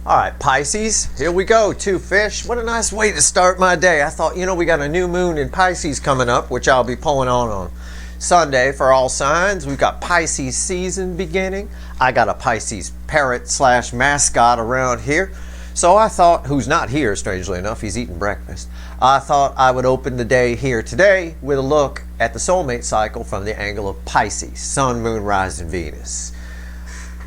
All right, Pisces, here we go. Two fish. What a nice way to start my day. I thought, we got a new moon in Pisces coming up, which I'll be pulling on Sunday for all signs. We've got Pisces season beginning. I got a Pisces parrot / mascot around here. So I thought, who's not here, strangely enough, he's eating breakfast. I thought I would open the day here today with a look at the soulmate cycle from the angle of Pisces, Sun, Moon, Rising, Venus.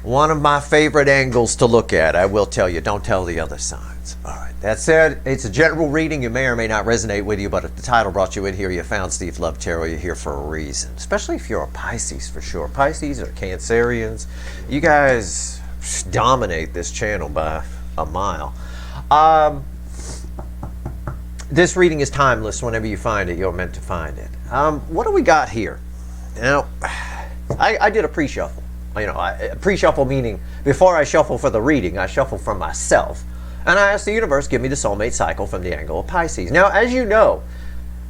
One of my favorite angles to look at, I will tell you. Don't tell the other signs. All right. That said, it's a general reading. It may or may not resonate with you, but if the title brought you in here, you found Steve Love Tarot, you're here for a reason. Especially if you're a Pisces, for sure. Pisces or Cancerians, you guys dominate this channel by a mile. This reading is timeless. Whenever you find it, you're meant to find it. What do we got here? Now, I did a pre-shuffle. Pre-shuffle meaning before I shuffle for the reading, I shuffle for myself. And I asked the universe, give me the soulmate cycle from the angle of Pisces. Now, as you know,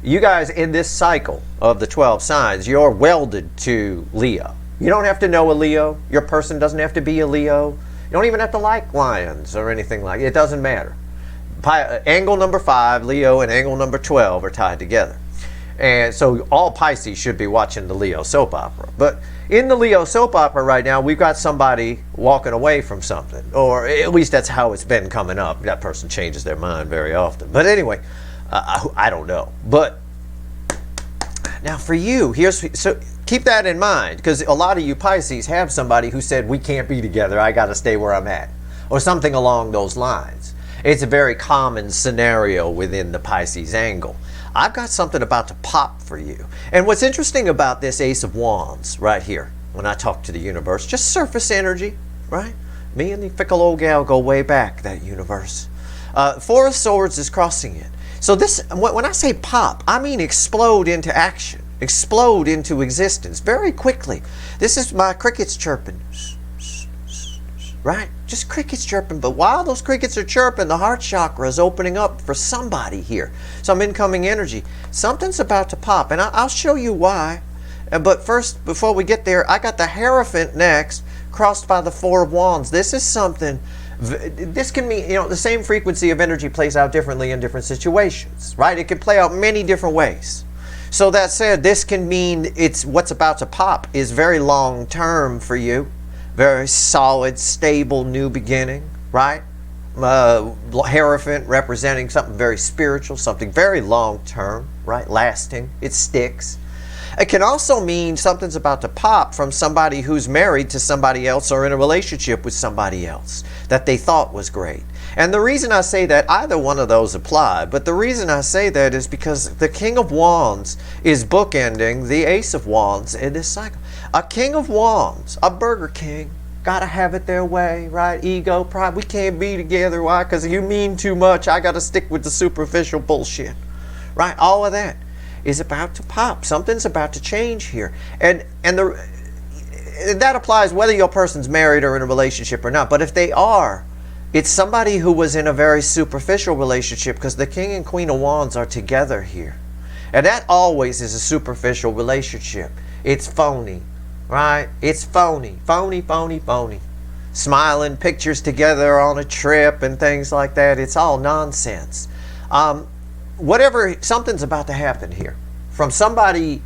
you guys in this cycle of the 12 signs, you're welded to Leo. You don't have to know a Leo. Your person doesn't have to be a Leo. You don't even have to like lions or anything like it. It doesn't matter. Angle number 5, Leo, and angle number 12 are tied together. And so all Pisces should be watching the Leo soap opera. But in the Leo soap opera right now, we've got somebody walking away from something. Or at least that's how it's been coming up. That person changes their mind very often. But anyway, I don't know. But now for you, so keep that in mind. Because a lot of you Pisces have somebody who said, we can't be together. I got to stay where I'm at. Or something along those lines. It's a very common scenario within the Pisces angle. I've got something about to pop for you. And what's interesting about this Ace of Wands right here, when I talk to the universe, just surface energy, right? Me and the fickle old gal go way back, that universe. Four of Swords is crossing it. So this, when I say pop, I mean explode into action, explode into existence very quickly. This is my crickets chirping, right? Just crickets chirping. But while those crickets are chirping, the heart chakra is opening up for somebody here. Some incoming energy. Something's about to pop. And I'll show you why. But first, before we get there, I got the Hierophant next, crossed by the Four of Wands. This is something, this can mean, the same frequency of energy plays out differently in different situations, right? It can play out many different ways. So that said, this can mean it's what's about to pop is very long term for you. Very solid, stable, new beginning, right? Hierophant representing something very spiritual, something very long-term, right? Lasting. It sticks. It can also mean something's about to pop from somebody who's married to somebody else or in a relationship with somebody else that they thought was great. And the reason I say that, either one of those apply, but the reason I say that is because the King of Wands is bookending the Ace of Wands in this cycle. A King of Wands, a Burger King, gotta have it their way, right? Ego, pride, we can't be together. Why? Because you mean too much. I gotta stick with the superficial bullshit, right? All of that is about to pop. Something's about to change here. And that applies whether your person's married or in a relationship or not. But if they are, it's somebody who was in a very superficial relationship, because the King and Queen of Wands are together here. And that always is a superficial relationship. It's phony. Right? It's phony. Phony, phony, phony. Smiling, pictures together on a trip and things like that. It's all nonsense. Something's about to happen here. From somebody,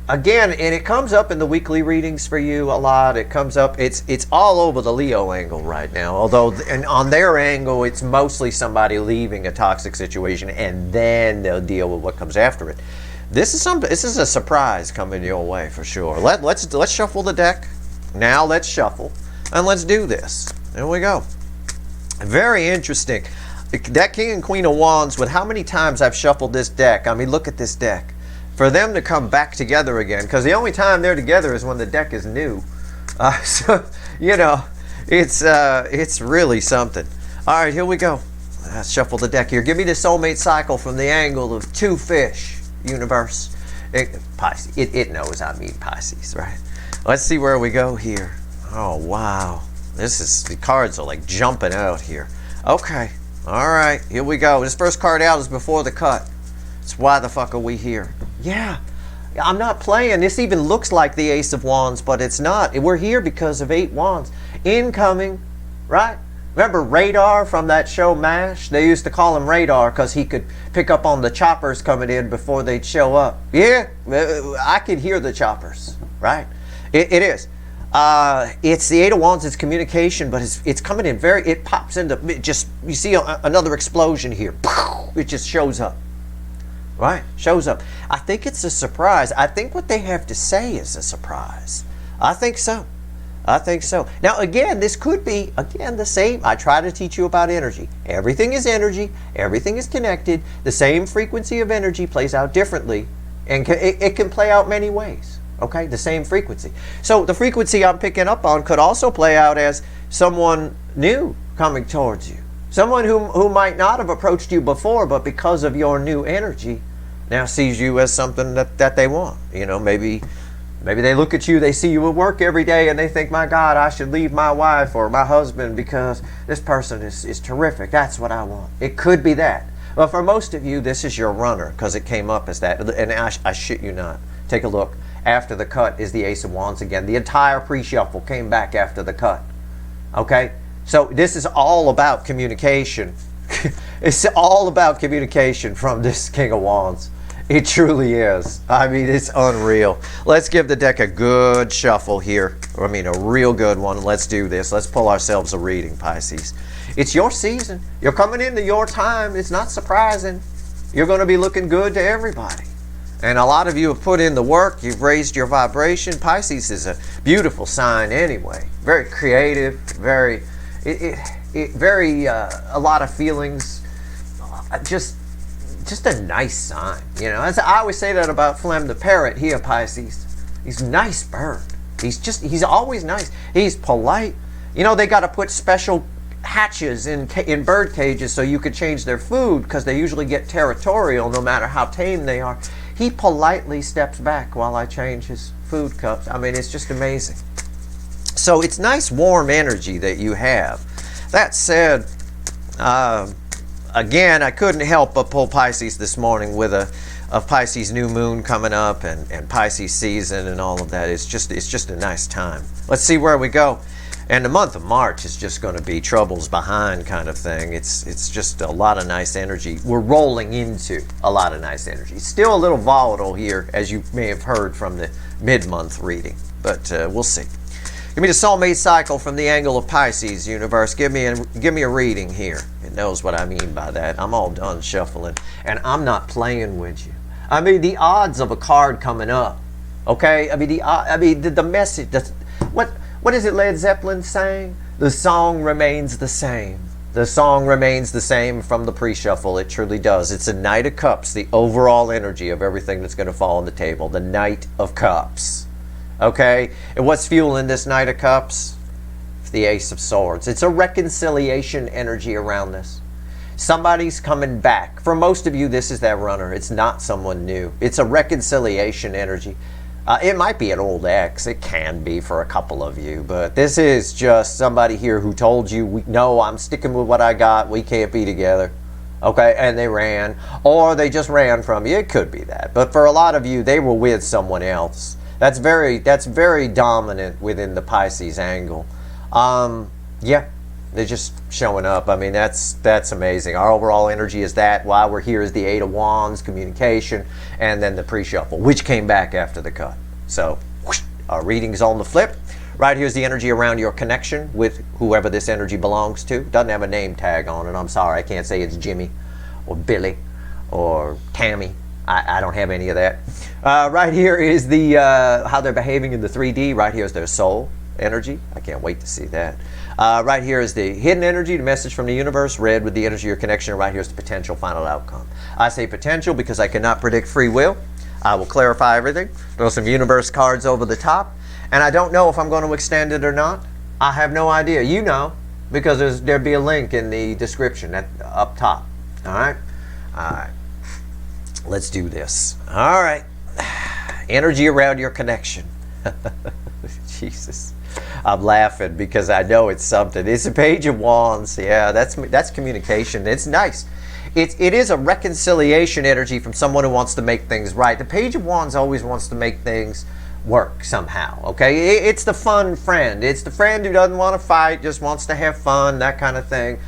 again, and it comes up in the weekly readings for you a lot. It comes up, it's all over the Leo angle right now. Although on their angle, it's mostly somebody leaving a toxic situation and then they'll deal with what comes after it. This is a surprise coming your way for sure. Let's shuffle the deck. Now let's shuffle and let's do this. There we go. Very interesting. That King and Queen of Wands, with how many times I've shuffled this deck. I mean, look at this deck. For them to come back together again, because the only time they're together is when the deck is new. So, it's really something. All right, here we go. Let's shuffle the deck here. Give me the soulmate cycle from the angle of two fish. Universe, Pisces. It knows I mean Pisces, right? Let's see where we go here. Oh wow, the cards are like jumping out here. Okay, all right, here we go. This first card out is before the cut. It's why the fuck are we here? Yeah, I'm not playing. This even looks like the Ace of Wands, but it's not. We're here because of 8 Wands incoming, right? Remember Radar from that show MASH? They used to call him Radar because he could pick up on the choppers coming in before they'd show up. Yeah, I could hear the choppers, right? It is. It's the Eight of Wands, it's communication, but it's coming in it pops into, you see another explosion here. It just shows up, right? Shows up. I think it's a surprise. I think what they have to say is a surprise. I think so. I think so. Now, again, this could be, again, the same. I try to teach you about energy. Everything is energy. Everything is connected. The same frequency of energy plays out differently, and it can play out many ways. Okay, the same frequency. So the frequency I'm picking up on could also play out as someone new coming towards you. Someone who might not have approached you before, but because of your new energy, now sees you as something that they want. You know, maybe they look at you, they see you at work every day, and they think, my God, I should leave my wife or my husband because this person is terrific. That's what I want. It could be that. But for most of you, this is your runner because it came up as that. And I shit you not. Take a look. After the cut is the Ace of Wands again. The entire pre-shuffle came back after the cut. Okay? So this is all about communication. It's all about communication from this King of Wands. It truly is. I mean, it's unreal. Let's give the deck a good shuffle here. I mean, a real good one. Let's do this. Let's pull ourselves a reading, Pisces. It's your season. You're coming into your time. It's not surprising. You're going to be looking good to everybody. And a lot of you have put in the work. You've raised your vibration. Pisces is a beautiful sign anyway. Very creative. Very, a lot of feelings. Just a nice sign. You know, as I always say that about Phlegm the parrot. He a Pisces. He's a nice bird. He's always nice. He's polite. You know, they got to put special hatches in bird cages so you could change their food because they usually get territorial no matter how tame they are. He politely steps back while I change his food cups. I mean, it's just amazing. So it's nice warm energy that you have. That said, again, I couldn't help but pull Pisces this morning with a Pisces new moon coming up and Pisces season and all of that. It's just a nice time. Let's see where we go. And the month of March is just going to be troubles behind kind of thing. It's just a lot of nice energy. We're rolling into a lot of nice energy. Still a little volatile here, as you may have heard from the mid-month reading, but we'll see. Give me the soulmate cycle from the angle of Pisces, universe. Give me a reading here. It knows what I mean by that. I'm all done shuffling, and I'm not playing with you. I mean, the odds of a card coming up. Okay, I mean the message. What is it Led Zeppelin saying? The song remains the same. The song remains the same from the pre-shuffle. It truly does. It's a Knight of Cups, the overall energy of everything that's going to fall on the table. The Knight of Cups. Okay? And what's fueling this Knight of Cups? The Ace of Swords. It's a reconciliation energy around this. Somebody's coming back. For most of you, this is that runner. It's not someone new. It's a reconciliation energy. It might be an old ex. It can be for a couple of you. But this is just somebody here who told you, no, I'm sticking with what I got. We can't be together. Okay? And they ran. Or they just ran from you. It could be that. But for a lot of you, they were with someone else. That's very dominant within the Pisces angle. Yeah. They're just showing up. I mean, that's amazing. Our overall energy is that. Why we're here is the Eight of Wands, communication, and then the pre-shuffle, which came back after the cut. So, whoosh, our reading's on the flip. Right here's the energy around your connection with whoever this energy belongs to. Doesn't have a name tag on it. I'm sorry. I can't say it's Jimmy or Billy or Tammy. I don't have any of that. Right here is the how they're behaving in the 3D. Right here is their soul energy. I can't wait to see that. Right here is the hidden energy, the message from the universe, red with the energy of your connection, and right here is the potential final outcome. I say potential because I cannot predict free will. I will clarify everything. Throw some universe cards over the top, and I don't know if I'm going to extend it or not. I have no idea. You know, because there'll be a link in the description up top. All right? All right. Let's do this. All right. Energy around your connection. Jesus. I'm laughing because I know it's something. It's a Page of Wands. Yeah, that's communication. It's nice. It is a reconciliation energy from someone who wants to make things right. The Page of Wands always wants to make things work somehow, okay? It's the fun friend. It's the friend who doesn't want to fight, just wants to have fun, that kind of thing,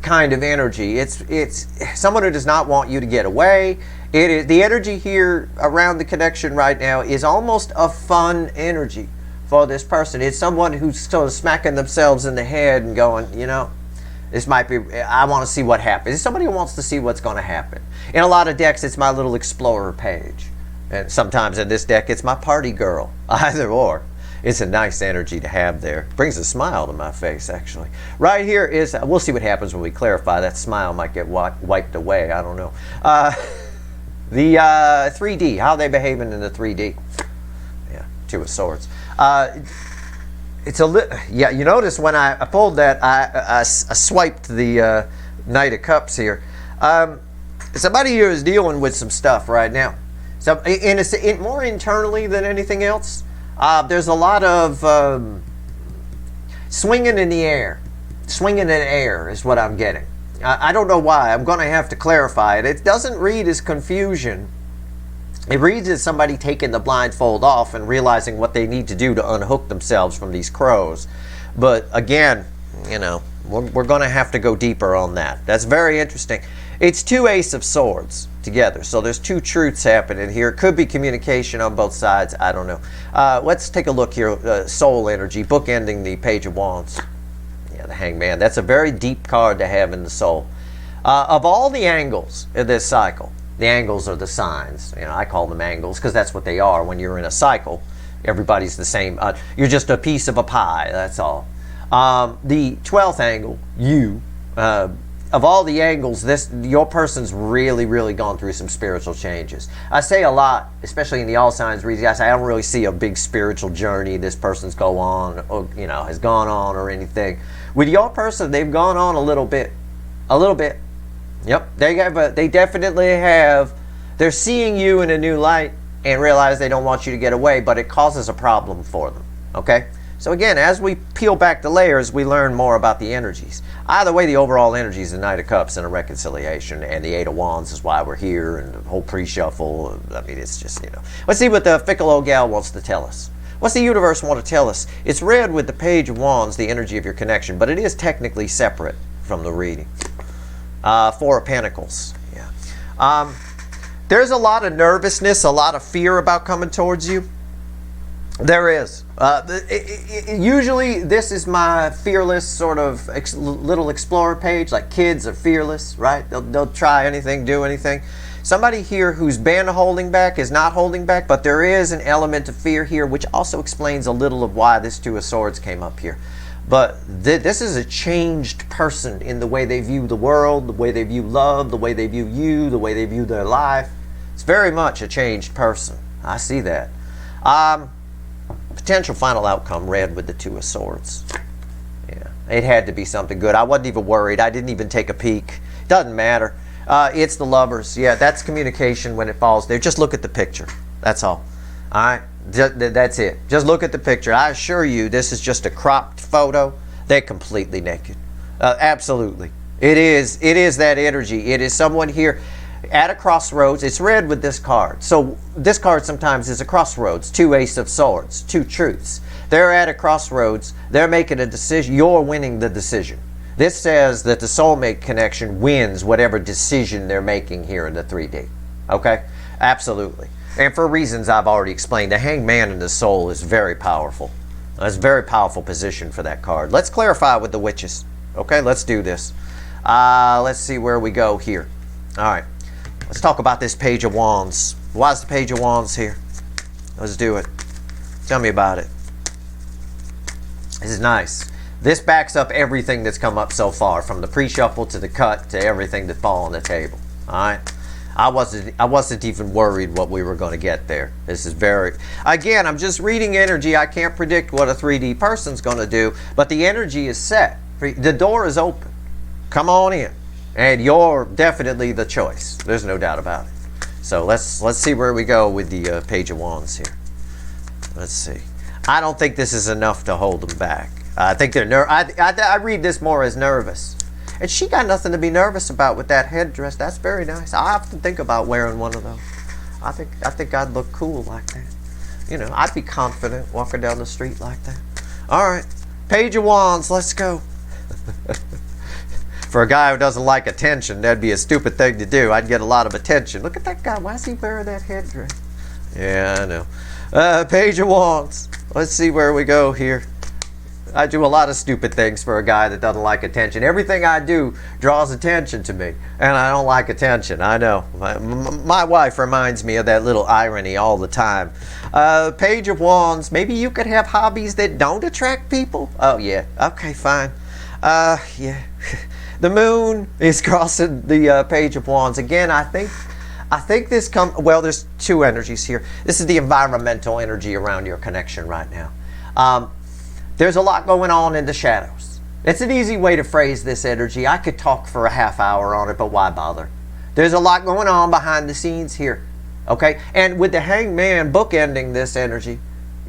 kind of energy. It's someone who does not want you to get away. It is the energy here around the connection right now is almost a fun energy for this person. It's someone who's sort of smacking themselves in the head and going, you know, this might be, I want to see what happens. It's somebody who wants to see what's going to happen. In a lot of decks, it's my little explorer page. And sometimes in this deck, it's my party girl. Either or. It's a nice energy to have there. Brings a smile to my face, actually. Right here is, we'll see what happens when we clarify. That smile might get wiped away. I don't know. The 3D, how are they behaving in the 3D? Yeah, Two of Swords. It's a yeah, you notice when I pulled that, I swiped the Knight of Cups here. Somebody here is dealing with some stuff right now. So, and it's more internally than anything else. There's a lot of swinging in the air. Swinging in air is what I'm getting. I don't know why. I'm going to have to clarify it. It doesn't read as confusion. It reads as somebody taking the blindfold off and realizing what they need to do to unhook themselves from these crows. But again, you know, we're going to have to go deeper on that. That's very interesting. It's two Ace of Swords together. So there's two truths happening here. It could be communication on both sides. I don't know. Let's take a look here. Soul energy, bookending the Page of Wands. Yeah, the Hangman. That's a very deep card to have in the soul. Of all the angles in this cycle, the angles are the signs. You know, I call them angles because that's what they are. When you're in a cycle, everybody's the same. You're just a piece of a pie. That's all. The 12th angle, you. Of all the angles, your person's really gone through some spiritual changes. I say a lot, especially in the all signs readings, I say I don't really see a big spiritual journey this person's has gone on or anything. With your person, they've gone on a little bit. Yep, they definitely have. They're seeing you in a new light and realize they don't want you to get away, but it causes a problem for them. Okay? So again, as we peel back the layers, we learn more about the energies. Either way, the overall energy is the Knight of Cups and a reconciliation, and the Eight of Wands is why we're here, and the whole pre-shuffle. I mean, it's just, you know. Let's see what the fickle old gal wants to tell us. What's the universe want to tell us? It's read with the Page of Wands, the energy of your connection, but it is technically separate from the reading. Four of Pentacles. Yeah. There's a lot of nervousness, a lot of fear about coming towards you. There is. Usually this is my fearless sort of little explorer page. Like kids are fearless, right? They'll try anything, do anything. Somebody here who's been holding back is not holding back, but there is an element of fear here, which also explains a little of why this Two of Swords came up here. But this is a changed person in the way they view the world, the way they view love, the way they view you, the way they view their life. It's very much a changed person. I see that. Potential final outcome read with the Two of Swords. Yeah, it had to be something good. I wasn't even worried. I didn't even take a peek. Doesn't matter. It's the Lovers. Yeah, that's communication when it falls there. Just look at the picture. That's all. All right? That's it. Just look at the picture. I assure you this is just a cropped photo. They're completely naked. Absolutely. It is that energy. It is someone here at a crossroads. It's read with this card. So this card sometimes is a crossroads. Two Ace of Swords. Two truths. They're at a crossroads. They're making a decision. You're winning the decision. This says that the soulmate connection wins whatever decision they're making here in the 3D. Okay? Absolutely. And for reasons I've already explained, the Hangman in the soul is very powerful. That's a very powerful position for that card. Let's clarify with the Witches. Okay, let's do this. Let's see where we go here. All right. Let's talk about this Page of Wands. Why is the Page of Wands here? Let's do it. Tell me about it. This is nice. This backs up everything that's come up so far, from the pre-shuffle to the cut to everything that fall on the table. All right. I wasn't even worried what we were going to get there. This is very, again, I'm just reading energy. I can't predict what a 3D person's going to do, but the energy is set. The door is open. Come on in. And you're definitely the choice. There's no doubt about it. So let's see where we go with the Page of Wands here. Let's see. I don't think this is enough to hold them back. I think they're I read this more as nervous. And she got nothing to be nervous about with that headdress. That's very nice. I often think about wearing one of those. I think I'd look cool like that. You know, I'd be confident walking down the street like that. All right, Page of Wands, let's go. For a guy who doesn't like attention, that'd be a stupid thing to do. I'd get a lot of attention. Look at that guy. Why is he wearing that headdress? Yeah, I know. Page of Wands. Let's see where we go here. I do a lot of stupid things for a guy that doesn't like attention. Everything I do draws attention to me, and I don't like attention. I know. My wife reminds me of that little irony all the time. Page of Wands. Maybe you could have hobbies that don't attract people? Oh, yeah. Okay, fine. Yeah. The moon is crossing the Page of Wands. Again, I think this well, there's two energies here. This is the environmental energy around your connection right now. There's a lot going on in the shadows. It's an easy way to phrase this energy. I could talk for a half hour on it, but why bother? There's a lot going on behind the scenes here. Okay? And with the Hangman bookending this energy,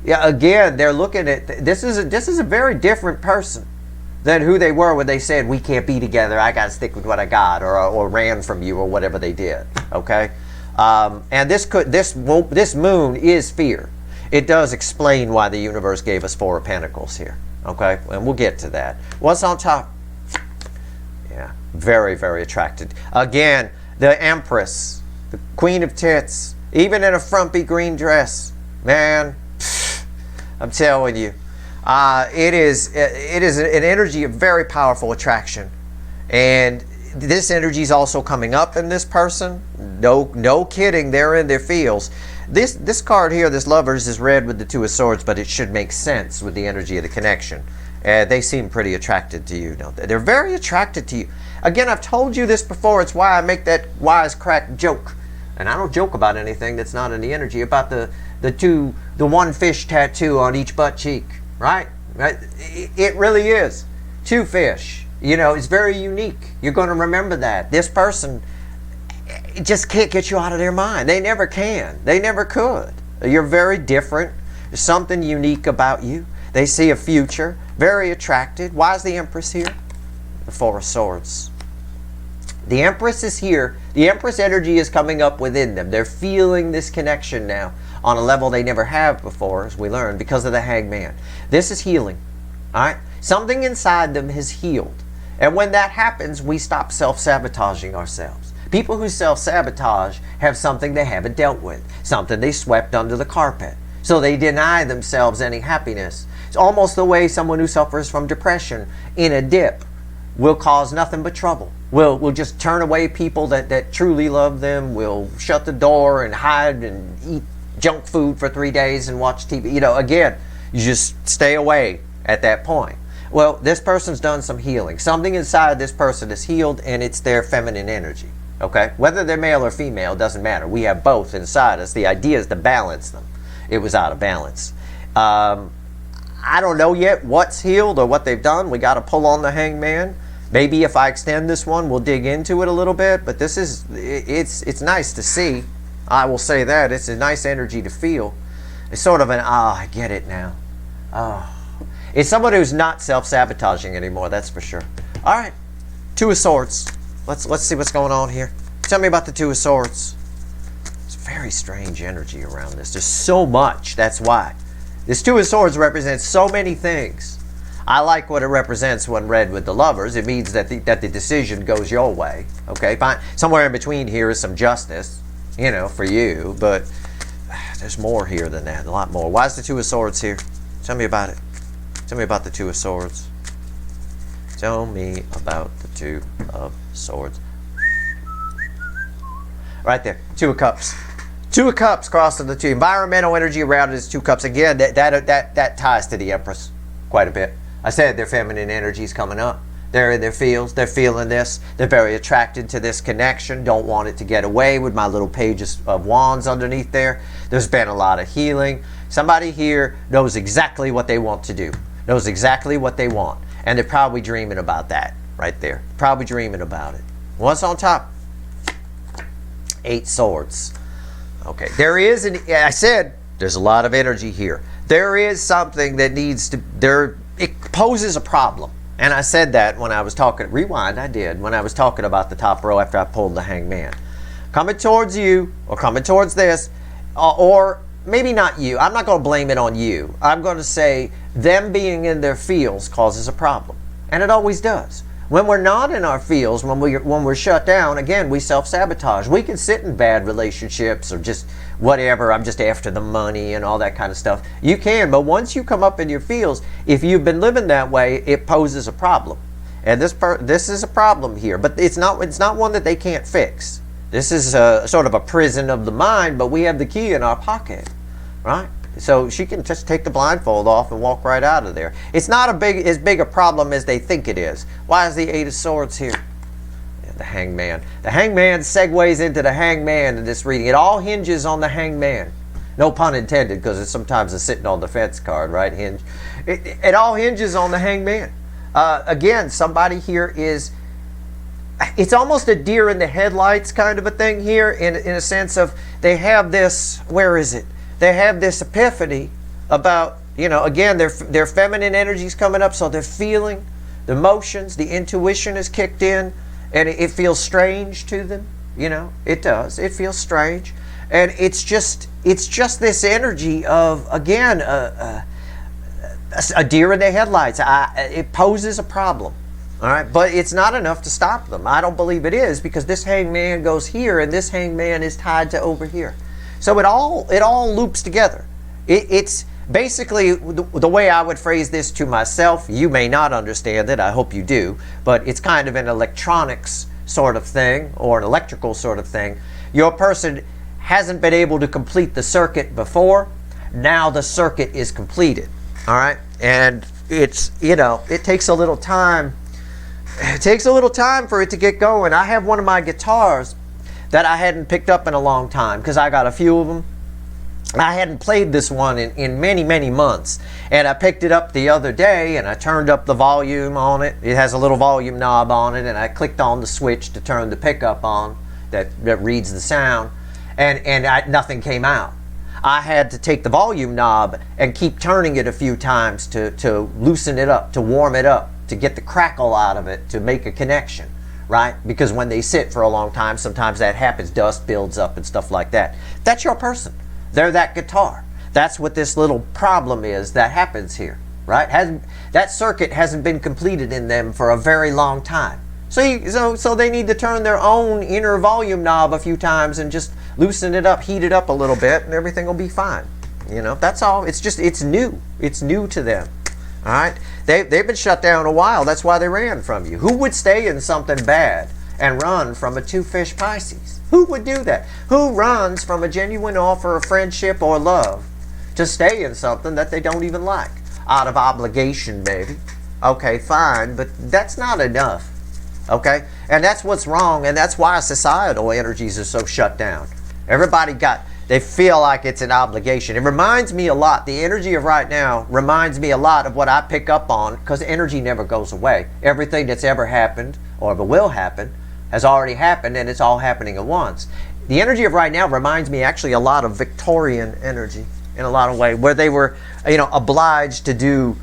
yeah, again, they're looking at this is a very different person than who they were when they said, we can't be together, I got to stick with what I got, or ran from you, or whatever they did, okay? And this moon is fear. It does explain why the universe gave us 4 of Pentacles here, okay? And we'll get to that. What's on top? Yeah, very, very attracted. Again, the Empress, the Queen of Tits, even in a frumpy green dress, man, I'm telling you. It is an energy of very powerful attraction, and this energy is also coming up in this person. No kidding, they're in their feels. This card here, this Lovers, is red with the 2 of Swords, but it should make sense with the energy of the connection. They seem pretty attracted to you. They're very attracted to you. Again, I've told you this before. It's why I make that wisecrack joke, and I don't joke about anything that's not in the energy. About the one fish tattoo on each butt cheek. Right? It really is. 2 fish. You know, it's very unique. You're going to remember that. This person just can't get you out of their mind. They never can. They never could. You're very different. There's something unique about you. They see a future. Very attracted. Why is the Empress here? The 4 of Swords. The Empress is here. The Empress energy is coming up within them. They're feeling this connection now on a level they never have before, as we learned, because of the Hangman. This is healing. All right? Something inside them has healed. And when that happens, we stop self-sabotaging ourselves. People who self-sabotage have something they haven't dealt with, something they swept under the carpet. So they deny themselves any happiness. It's almost the way someone who suffers from depression in a dip will cause nothing but trouble. We'll just turn away people that truly love them. We'll shut the door and hide and eat junk food for 3 days and watch TV. You know, again, you just stay away at that point. Well, this person's done some healing. Something inside this person is healed, and it's their feminine energy. Okay? Whether they're male or female doesn't matter. We have both inside us. The idea is to balance them. It was out of balance. I don't know yet what's healed or what they've done. We got to pull on the Hangman. Maybe if I extend this one, we'll dig into it a little bit. But this is, it's nice to see. I will say that. It's a nice energy to feel. It's sort of an, I get it now. It's someone who's not self-sabotaging anymore, that's for sure. All right, 2 of Swords. Let's see what's going on here. Tell me about the 2 of Swords. It's very strange energy around this. There's so much, that's why. This 2 of Swords represents so many things. I like what it represents when read with the Lovers. It means that the decision goes your way. Okay, fine. Somewhere in between here is some justice, you know, for you, but there's more here than that, a lot more. Why is the 2 of Swords here? Tell me about it. Tell me about the 2 of Swords. Tell me about the 2 of Swords. Right there, 2 of Cups. 2 of Cups crossing the 2. Environmental energy around it is 2 cups. Again, that ties to the Empress quite a bit. I said their feminine energy is coming up. They're in their feels. They're feeling this. They're very attracted to this connection. Don't want it to get away with my little pages of wands underneath there. There's been a lot of healing. Somebody here knows exactly what they want to do. Knows exactly what they want. And they're probably dreaming about that right there. Probably dreaming about it. What's on top? 8 swords. Okay. There is, I said, there's a lot of energy here. There is something that needs to, it poses a problem. And I said that when I was talking, rewind, I did, when I was talking about the top row after I pulled the Hangman. Coming towards you, or coming towards this, or maybe not you. I'm not going to blame it on you. I'm going to say them being in their fields causes a problem. And it always does. When we're not in our fields, when we're shut down, again, we self-sabotage. We can sit in bad relationships or just whatever, I'm just after the money and all that kind of stuff. You can, but once you come up in your fields, if you've been living that way, it poses a problem. And this is a problem here, but it's not one that they can't fix. This is sort of a prison of the mind, but we have the key in our pocket, right? So she can just take the blindfold off and walk right out of there. It's not as big a problem as they think it is. Why is the Eight of Swords here? Yeah, the Hangman. The Hangman segues into the Hangman in this reading. It all hinges on the Hangman. No pun intended, because it's sometimes a sitting on the fence card, right? It all hinges on the Hangman. Again, somebody here is... It's almost a deer in the headlights kind of a thing here, in a sense of they have this... Where is it? They have this epiphany about, again, their feminine energy's coming up, so they're feeling the emotions, the intuition is kicked in, and it feels strange to them. It does. It feels strange, and it's just this energy of, again, a deer in the headlights. It poses a problem. All right, but it's not enough to stop them. I don't believe it is, because this Hangman goes here, and this Hangman is tied to over here. So it all loops together. It's basically the way I would phrase this to myself. You may not understand it. I hope you do. But it's kind of an electronics sort of thing, or an electrical sort of thing. Your person hasn't been able to complete the circuit before. Now the circuit is completed. All right, and it takes a little time. It takes a little time for it to get going. I have one of my guitars that I hadn't picked up in a long time, because I got a few of them. I hadn't played this one in many, many months. And I picked it up the other day, and I turned up the volume on it. It has a little volume knob on it, and I clicked on the switch to turn the pickup on that reads the sound, and nothing came out. I had to take the volume knob and keep turning it a few times to loosen it up, to warm it up, to get the crackle out of it, to make a connection. Right? Because when they sit for a long time, sometimes that happens. Dust builds up and stuff like that. That's your person. They're that guitar. That's what this little problem is that happens here. Right? That circuit hasn't been completed in them for a very long time. So they need to turn their own inner volume knob a few times and just loosen it up, heat it up a little bit, and everything will be fine. That's all. It's new. It's new to them. All right, they've been shut down a while. That's why they ran from you. Who would stay in something bad and run from a two-fish Pisces? Who would do that? Who runs from a genuine offer of friendship or love to stay in something that they don't even like? Out of obligation, maybe. Okay, fine, but that's not enough. Okay, and that's what's wrong, and that's why societal energies are so shut down. They feel like it's an obligation. It reminds me a lot. The energy of right now reminds me a lot of what I pick up on, because energy never goes away. Everything that's ever happened or will happen has already happened, and it's all happening at once. The energy of right now reminds me actually a lot of Victorian energy in a lot of ways, where they were, obliged to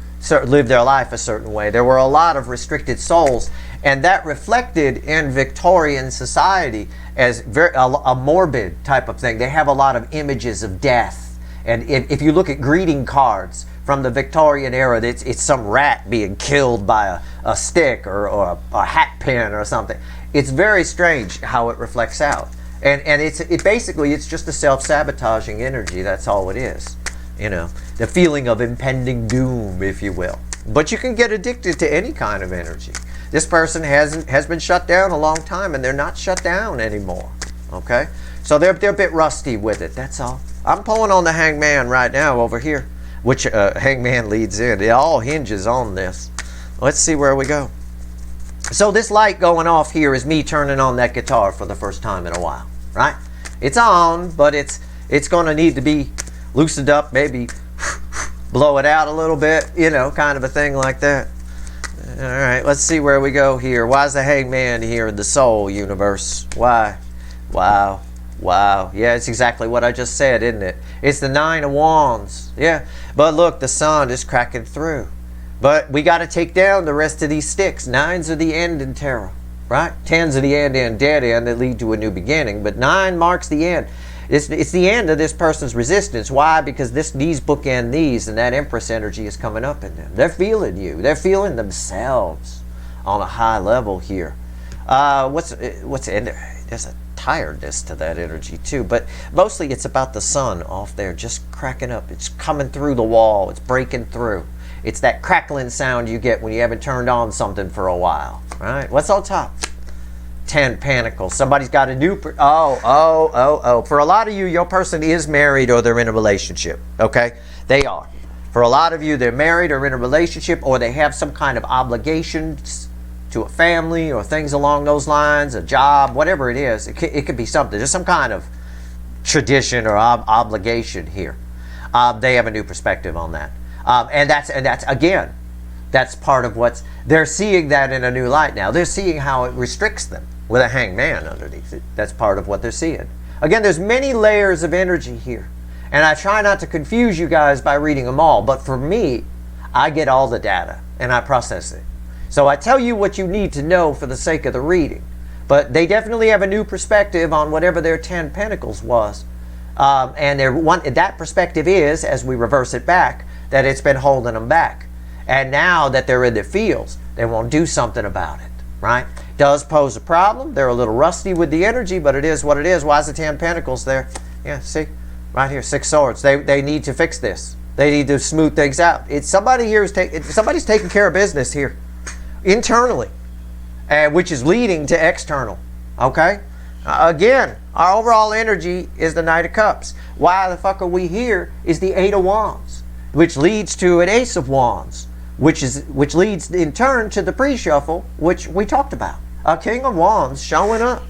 live their life a certain way. There were a lot of restricted souls, and that reflected in Victorian society as a morbid type of thing. They have a lot of images of death. And if you look at greeting cards from the Victorian era, it's some rat being killed by a stick or a hat pin or something. It's very strange how it reflects out. And it's just a self-sabotaging energy. That's all it is. The feeling of impending doom, if you will. But you can get addicted to any kind of energy. This person has been shut down a long time, and they're not shut down anymore. Okay? So they're a bit rusty with it, that's all. I'm pulling on the Hangman right now over here, which Hangman leads in. It all hinges on this. Let's see where we go. So this light going off here is me turning on that guitar for the first time in a while, right? It's on, but it's going to need to be loosened up, maybe blow it out a little bit, kind of a thing like that. All right, let's see where we go here. Why is the Hangman here in the soul universe? Why? Wow. Yeah, it's exactly what I just said, isn't it? It's the Nine of Wands. Yeah, but look, the sun is cracking through. But we got to take down the rest of these sticks. Nines are the end in tarot, right? Tens are the end, dead end that lead to a new beginning. But 9 marks the end. It's the end of this person's resistance. Why? Because these bookend these, and that Empress energy is coming up in them. They're feeling you. They're feeling themselves on a high level here. What's in there? There's a tiredness to that energy too, but mostly it's about the sun off there just cracking up. It's coming through the wall. It's breaking through. It's that crackling sound you get when you haven't turned on something for a while. Right? What's on top? 10 Pentacles. Somebody's got a new... For a lot of you, your person is married or they're in a relationship. Okay? They are. For a lot of you, they're married or in a relationship, or they have some kind of obligations to a family or things along those lines, a job, whatever it is. It could be something. There's some kind of tradition or obligation here. They have a new perspective on that. And that's again, that's part of what's... They're seeing that in a new light now. They're seeing how it restricts them with a hangman underneath it. That's part of what they're seeing. Again, there's many layers of energy here. And I try not to confuse you guys by reading them all. But for me, I get all the data and I process it. So I tell you what you need to know for the sake of the reading. But they definitely have a new perspective on whatever their 10 Pentacles was. And that perspective is, as we reverse it back, that it's been holding them back. And now that they're in their fields, they won't do something about it, right? Does pose a problem. They're a little rusty with the energy, but it is what it is. Why is the 10 Pentacles there? Yeah, see? Right here, 6 Swords. They need to fix this. They need to smooth things out. Somebody's taking care of business here, internally, which is leading to external, okay? Again, our overall energy is the Knight of Cups. Why the fuck are we here is the 8 of Wands, which leads to an Ace of Wands, which leads in turn to the pre-shuffle, which we talked about. A King of Wands showing up.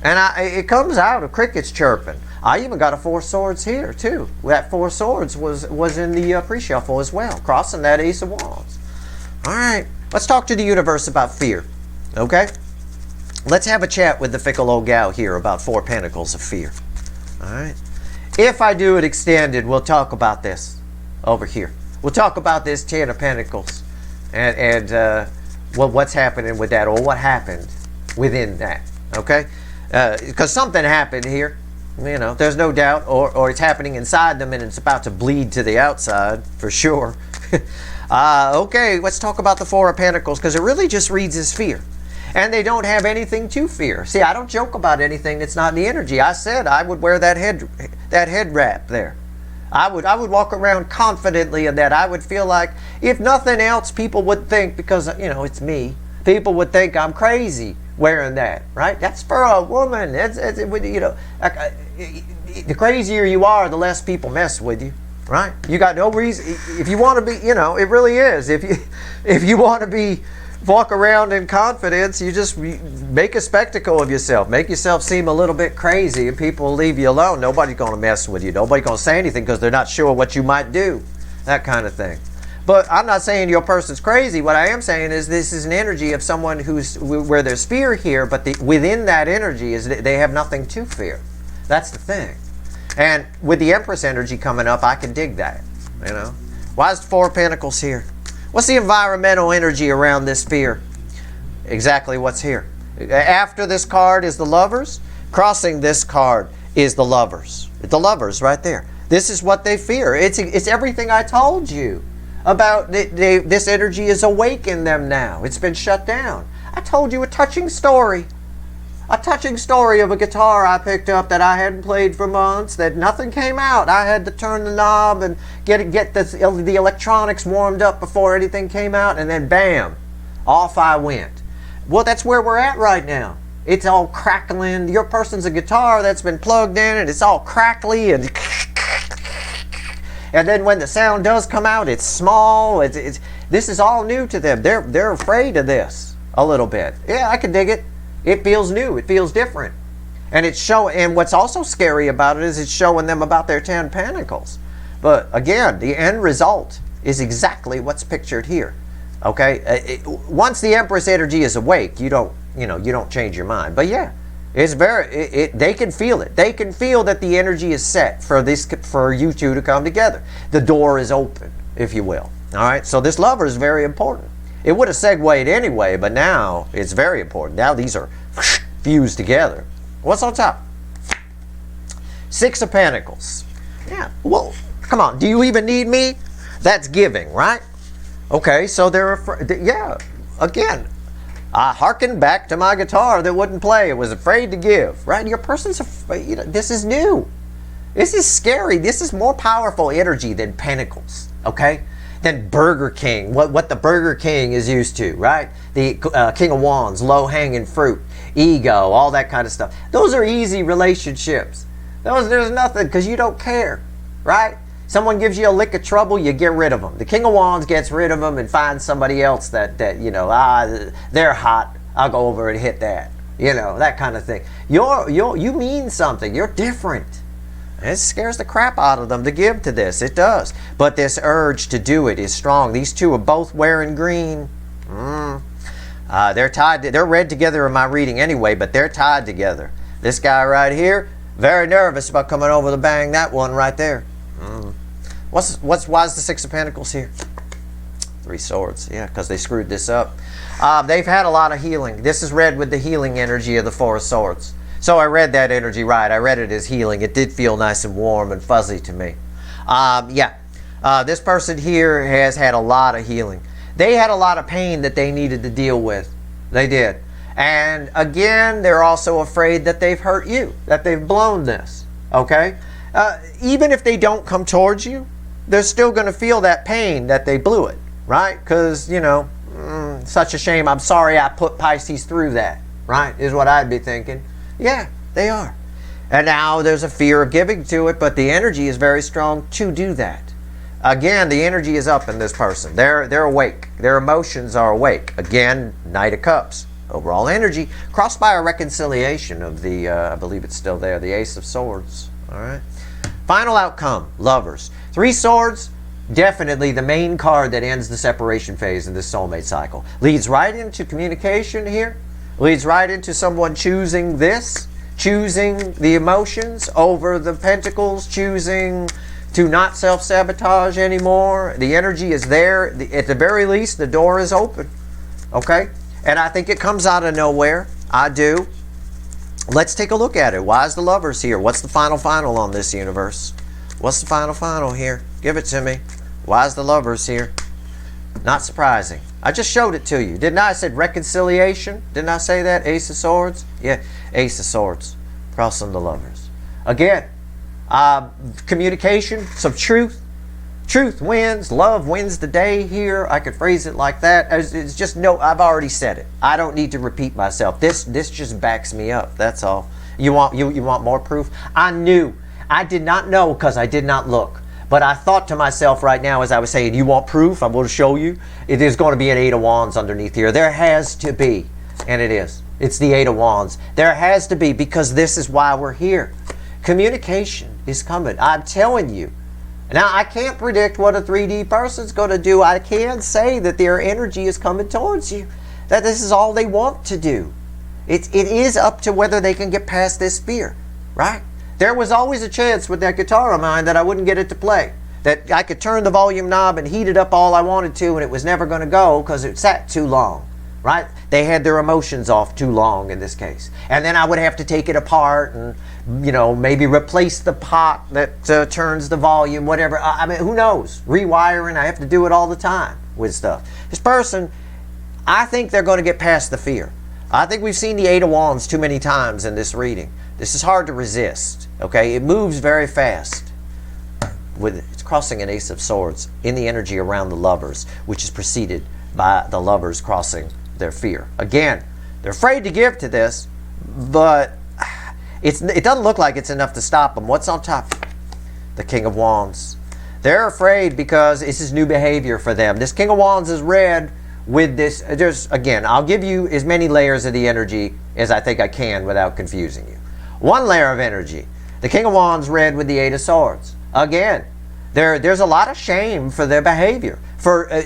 And it comes out of crickets chirping. I even got a 4 Swords here too. That 4 Swords was in the pre-shuffle as well, crossing that Ace of Wands. All right, let's talk to the universe about fear, okay? Let's have a chat with the fickle old gal here about 4 Pentacles of fear. All right. If I do it extended, we'll talk about this over here. We'll talk about this 10 of Pentacles and what's happening with that, or what happened within that, okay? Because something happened here, you know, there's no doubt, or it's happening inside them and it's about to bleed to the outside for sure. Okay, let's talk about the 4 of Pentacles, because it really just reads as fear. And they don't have anything to fear. See, I don't joke about anything that's not in the energy. I said I would wear that head wrap there. I would walk around confidently in that. I would feel like, if nothing else, people would think, because, you know, it's me, people would think I'm crazy wearing that, right? That's for a woman. You know, the crazier you are, the less people mess with you, right? You got no reason. If you want to be, you know, it really is. If you want to walk around in confidence, you just make a spectacle of yourself. Make yourself seem a little bit crazy, and people will leave you alone. Nobody's going to mess with you. Nobody's going to say anything because they're not sure what you might do. That kind of thing. But I'm not saying your person's crazy. What I am saying is this is an energy of someone where there's fear here, but within that energy is they have nothing to fear. That's the thing. And with the Empress energy coming up, I can dig that. You know, why is the 4 of Pentacles here? What's the environmental energy around this fear? Exactly what's here. After this card is the Lovers. Crossing this card is the Lovers. The Lovers right there. This is what they fear. It's everything I told you about. This energy is awake in them now. It's been shut down. I told you a touching story. A touching story of a guitar I picked up that I hadn't played for months, that nothing came out. I had to turn the knob and get the electronics warmed up before anything came out, and then bam, off I went. Well, that's where we're at right now. It's all crackling. Your person's a guitar that's been plugged in, and it's all crackly, and then when the sound does come out, it's small. This is all new to them. They're afraid of this a little bit. Yeah, I can dig it. It feels new. It feels different. And and what's also scary about it is it's showing them about their 10 Pentacles. But again, the end result is exactly what's pictured here. Okay? Once the Empress energy is awake, you don't change your mind. But yeah, it's they can feel it. They can feel that the energy is set for you two to come together. The door is open, if you will. All right? So this Lover is very important. It would have segued anyway, but now it's very important. Now these are fused together. What's on top? Six of Pentacles. Yeah, well, come on. Do you even need me? That's giving, right? Okay, so they're afraid. Yeah, again, I hearkened back to my guitar that wouldn't play. It was afraid to give, right? Your person's afraid. You know, this is new. This is scary. This is more powerful energy than Pentacles, okay? Than Burger King, what the Burger King is used to, right? The King of Wands, low-hanging fruit, ego, all that kind of stuff. Those are easy relationships. There's nothing, because you don't care, right? Someone gives you a lick of trouble, you get rid of them. The King of Wands gets rid of them and finds somebody else that you know, they're hot, I'll go over and hit that. You know, that kind of thing. You mean something. You're different. It scares the crap out of them to give to this. It does. But this urge to do it is strong. These two are both wearing green. They're tied. They're read together in my reading anyway, but they're tied together. This guy right here, very nervous about coming over to bang that one right there. Why is the Six of Pentacles here? Three Swords. Yeah, because they screwed this up. They've had a lot of healing. This is read with the healing energy of the Four of Swords. So I read that energy right. I read it as healing. It did feel nice and warm and fuzzy to me. This person here has had a lot of healing. They had a lot of pain that they needed to deal with. They did. And again, they're also afraid that they've hurt you, that they've blown this. Okay? Even if they don't come towards you, they're still going to feel that pain that they blew it. Right? Because, you know, such a shame. I'm sorry I put Pisces through that. Right? Is what I'd be thinking. Yeah, they are. And now there's a fear of giving to it, but the energy is very strong to do that. Again, the energy is up in this person. They're awake. Their emotions are awake. Again, Knight of Cups. Overall energy crossed by a reconciliation of the, I believe it's still there, the Ace of Swords. All right. Final outcome, Lovers. Three Swords, definitely the main card that ends the separation phase in this soulmate cycle. Leads right into communication here. Leads right into someone choosing this, choosing the emotions over the pentacles, choosing to not self-sabotage anymore. The energy is there. At the very least, the door is open. Okay? And I think it comes out of nowhere. I do. Let's take a look at it. Why is the Lovers here? What's the final on this universe? What's the final here? Give it to me. Why is the Lovers here? Not surprising. I just showed it to you. Didn't I? I said reconciliation. Didn't I say that? Ace of Swords? Yeah, Ace of Swords. Crossing the Lovers. Again, communication, some truth. Truth wins. Love wins the day here. I could phrase it like that. It's just, no, I've already said it. I don't need to repeat myself. This just backs me up. That's all. You want more proof? I knew. I did not know because I did not look. But I thought to myself right now as I was saying, you want proof? I'm going to show you. It is going to be an Eight of Wands underneath here. There has to be. And it is. It's the Eight of Wands. There has to be, because this is why we're here. Communication is coming. I'm telling you. Now, I can't predict what a 3D person's going to do. I can say that their energy is coming towards you. That this is all they want to do. It is up to whether they can get past this fear. Right? There was always a chance with that guitar of mine that I wouldn't get it to play. That I could turn the volume knob and heat it up all I wanted to, and it was never going to go because it sat too long. Right? They had their emotions off too long in this case. And then I would have to take it apart and, you know, maybe replace the pot that turns the volume, whatever. I mean, who knows? Rewiring, I have to do it all the time with stuff. This person, I think they're going to get past the fear. I think we've seen the Eight of Wands too many times in this reading. This is hard to resist, okay? It moves very fast. It's crossing an Ace of Swords in the energy around the Lovers, which is preceded by the Lovers crossing their fear. Again, they're afraid to give to this, but it doesn't look like it's enough to stop them. What's on top? The King of Wands. They're afraid because this is new behavior for them. This King of Wands is read with this. Again, I'll give you as many layers of the energy as I think I can without confusing you. One layer of energy. The King of Wands read with the Eight of Swords. Again, there's a lot of shame for their behavior.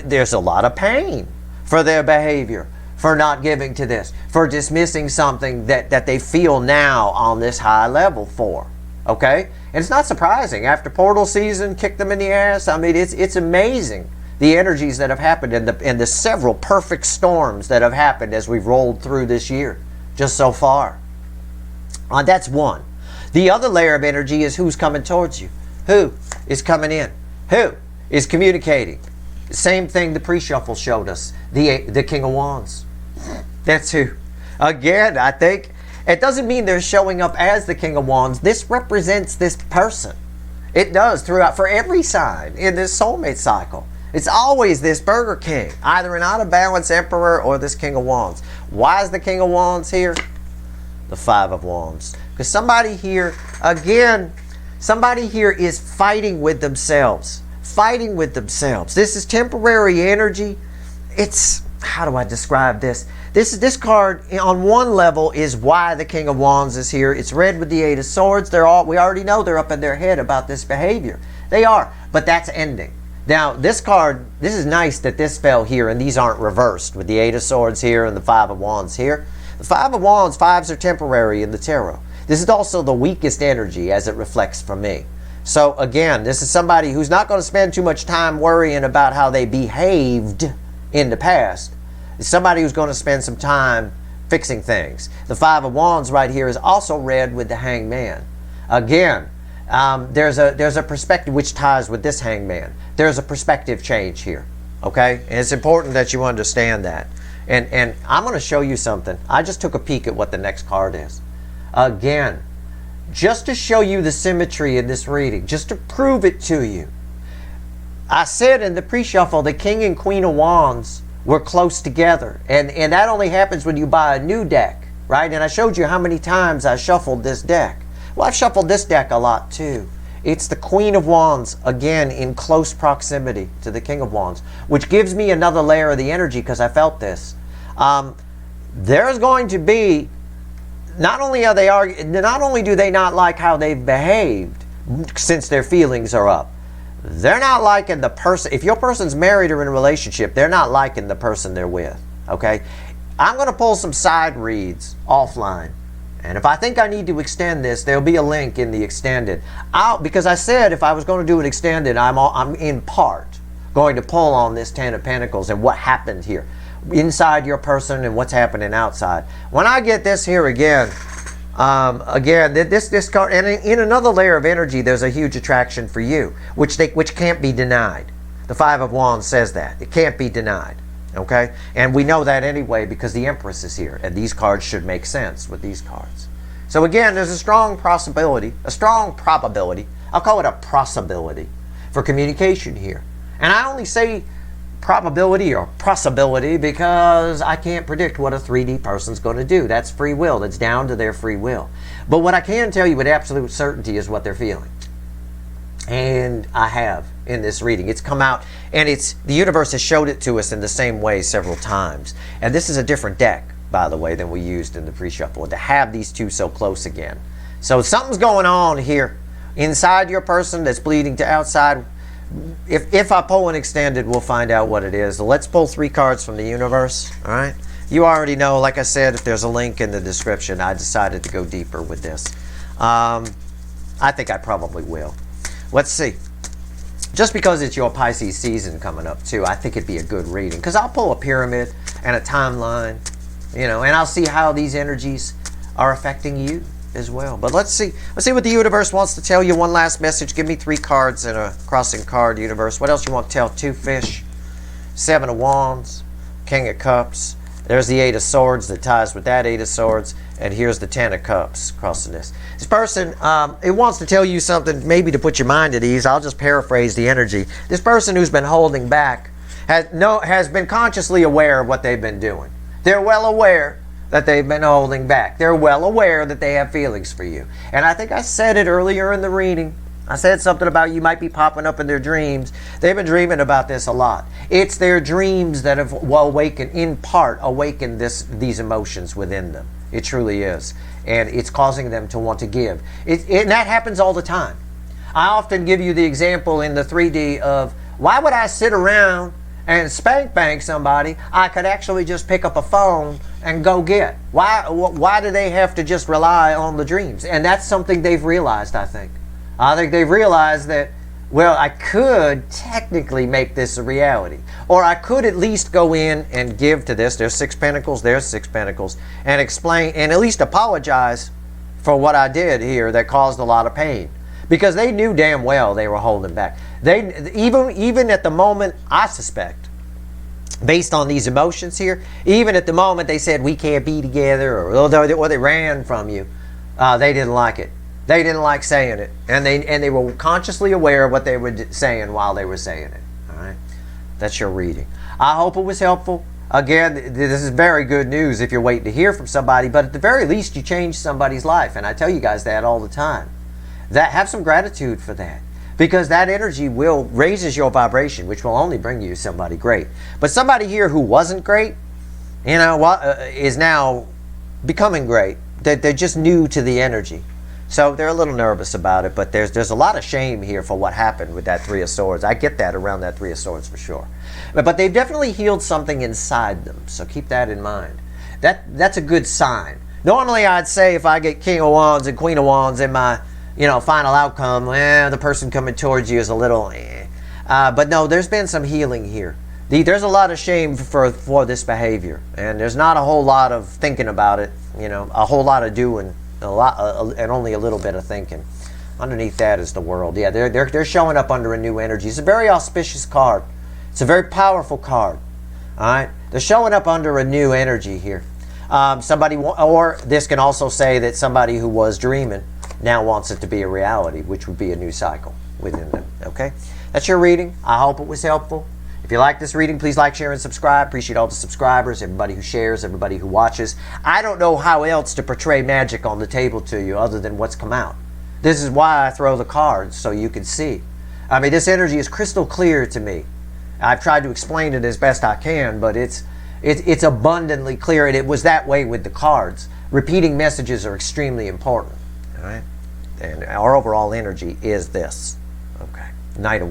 There's a lot of pain for their behavior, for not giving to this, for dismissing something that they feel now on this high level for. Okay? And it's not surprising. After portal season kicked them in the ass, I mean, it's amazing the energies that have happened and the several perfect storms that have happened as we've rolled through this year, just so far. That's one. The other layer of energy is who's coming towards you. Who is coming in? Who is communicating? Same thing the pre-shuffle showed us. The King of Wands. That's who. Again, I think it doesn't mean they're showing up as the King of Wands. This represents this person. It does throughout, for every sign in this soulmate cycle. It's always this Burger King, either an out of balance Emperor or this King of Wands. Why is the King of Wands here? The Five of Wands. Because somebody here, again, somebody here is fighting with themselves. Fighting with themselves. This is temporary energy. It's, how do I describe this? This card on one level is why the King of Wands is here. It's red with the Eight of Swords. We already know they're up in their head about this behavior. They are, but that's ending. Now, this card, this is nice that this fell here and these aren't reversed with the Eight of Swords here and the Five of Wands here. The Five of Wands, fives are temporary in the tarot. This is also the weakest energy as it reflects from me. So again, this is somebody who's not going to spend too much time worrying about how they behaved in the past. It's somebody who's going to spend some time fixing things. The Five of Wands right here is also red with the Hangman. Again, there's a perspective which ties with this Hangman. There's a perspective change here. Okay? And it's important that you understand that. And I'm going to show you something. I just took a peek at what the next card is. Again, just to show you the symmetry in this reading, just to prove it to you. I said in the pre-shuffle, the King and Queen of Wands were close together. And that only happens when you buy a new deck, right? And I showed you how many times I shuffled this deck. Well, I've shuffled this deck a lot too. It's the Queen of Wands, again, in close proximity to the King of Wands, which gives me another layer of the energy because I felt this. There's going to be, not only do they not like how they've behaved since their feelings are up, they're not liking the person. If your person's married or in a relationship, they're not liking the person they're with, okay? I'm going to pull some side reads offline. And if I think I need to extend this, there'll be a link in the extended. Because I said if I was going to do an extended, I'm in part going to pull on this Ten of Pentacles and what happened here. Inside your person and what's happening outside. When I get this here again, this card, and in another layer of energy, there's a huge attraction for you, which can't be denied. The Five of Wands says that. It can't be denied. Okay? And we know that anyway because the Empress is here. And these cards should make sense with these cards. So again, there's a strong probability, I'll call it a possibility for communication here. And I only say probability or possibility because I can't predict what a 3D person's going to do. That's free will. That's down to their free will. But what I can tell you with absolute certainty is what they're feeling. And I have in this reading. It's come out and the universe has showed it to us in the same way several times. And this is a different deck, by the way, than we used in the pre-shuffle. To have these two so close again. So something's going on here inside your person that's bleeding to outside. If I pull an extended, we'll find out what it is. So let's pull 3 cards from the universe. All right. You already know, like I said, if there's a link in the description, I decided to go deeper with this. I think I probably will. Let's see. Just because it's your Pisces season coming up too, I think it'd be a good reading. Because I'll pull a pyramid and a timeline, and I'll see how these energies are affecting you as well. But let's see what the universe wants to tell you. One last message. Give me 3 cards and a crossing card, universe. What else you want to tell? 2 fish, 7 of Wands, King of Cups. There's the 8 of Swords that ties with that 8 of Swords. And here's the 10 of Cups crossing this. This person, it wants to tell you something, maybe to put your mind at ease. I'll just paraphrase the energy. This person who's been holding back has been consciously aware of what they've been doing. They're well aware that they've been holding back. They're well aware that they have feelings for you. And I think I said it earlier in the reading. I said something about you might be popping up in their dreams. They've been dreaming about this a lot. It's their dreams that have in part awakened these emotions within them. It truly is. And it's causing them to want to give. And that happens all the time. I often give you the example in the 3D of, why would I sit around and spank bank somebody? I could actually just pick up a phone and go get. Why do they have to just rely on the dreams? And that's something they've realized, I think. I think they've realized that, well, I could technically make this a reality. Or I could at least go in and give to this. There's 6 pentacles, there's 6 pentacles. And explain and at least apologize for what I did here that caused a lot of pain. Because they knew damn well they were holding back. They even at the moment, I suspect, based on these emotions here, even at the moment they said we can't be together, or they ran from you, they didn't like it. They didn't like saying it, and they were consciously aware of what they were saying while they were saying it. All right, that's your reading. I hope it was helpful. Again, this is very good news if you're waiting to hear from somebody, but at the very least you changed somebody's life, and I tell you guys that all the time. Have some gratitude for that, because that energy raises your vibration, which will only bring you somebody great. But somebody here who wasn't great, is now becoming great. They're just new to the energy. So they're a little nervous about it, but there's a lot of shame here for what happened with that Three of Swords. I get that around that Three of Swords for sure. But they've definitely healed something inside them, so keep that in mind. That's a good sign. Normally I'd say if I get King of Wands and Queen of Wands in my final outcome, the person coming towards you is a little but no, there's been some healing here. There's a lot of shame for this behavior, and there's not a whole lot of thinking about it, a whole lot of doing. And only a little bit of thinking. Underneath that is the World. Yeah, they're showing up under a new energy. It's a very auspicious card. It's a very powerful card. All right, they're showing up under a new energy here. Or this can also say that somebody who was dreaming now wants it to be a reality, which would be a new cycle within them. Okay, that's your reading. I hope it was helpful. If you like this reading, please like, share, and subscribe. Appreciate all the subscribers, everybody who shares, everybody who watches. I don't know how else to portray magic on the table to you other than what's come out. This is why I throw the cards, so you can see. I mean, this energy is crystal clear to me. I've tried to explain it as best I can, but it's abundantly clear, and it was that way with the cards. Repeating messages are extremely important. All right? And our overall energy is this. Okay. Knight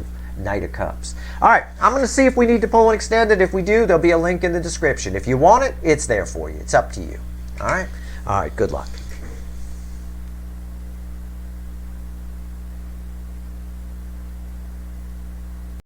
of Cups. All right, I'm going to see if we need to pull an extended. If we do, there'll be a link in the description. If you want it, it's there for you. It's up to you. All right? All right, good luck.